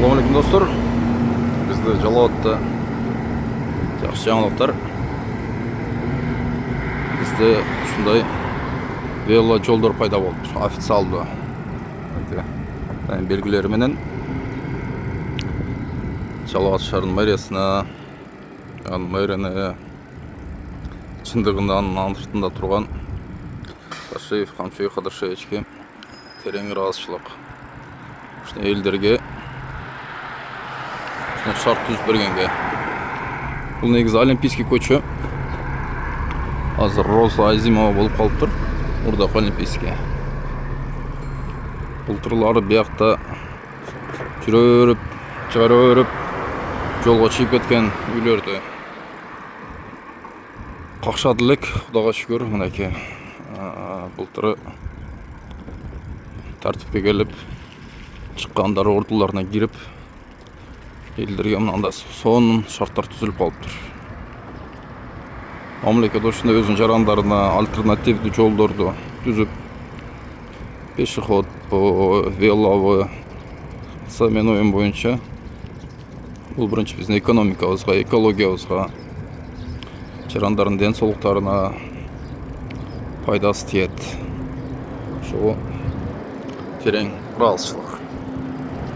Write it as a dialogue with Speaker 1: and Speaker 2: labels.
Speaker 1: Assalamualaikum dostlar. Bizde Жалауатта жақсы жаңалықтар. Bizde ушундай вело жолдор пайда болуп, официалдуу белгилери менен Жалауат шаарынын мэриясына, мэрияны чындыгынын артында турган Ташиев Камчыбек Кадыршевичке терең ыраазычылык. Ушул элдерге шарт түзүп бергенге. Бул негизи Олимпийский көчө. Азыр Роза Азимова болуп калыптыр. Мурдакы Олимпийский. Былтырлары биякта жүрүп, чыгарып, жолго чыгып кеткен үйлөрдү какшады элек, Кудайга шүгүр. Мынакей былтыры тартипке келип, чыккандар ордуларына кирип, элдерге мынандай сонун шарттар түзүлүп калыптыр. Мамлекет ушундай өзүнүн жарандарына альтернативдүү жолдорду түзүп, пешеход, вело, мен оюм боюнча бул биринчи биздин экономикабызга, экологиябызга, жарандардын ден соолуктарына пайдасы тиет. Ошого терең ыраазычылык.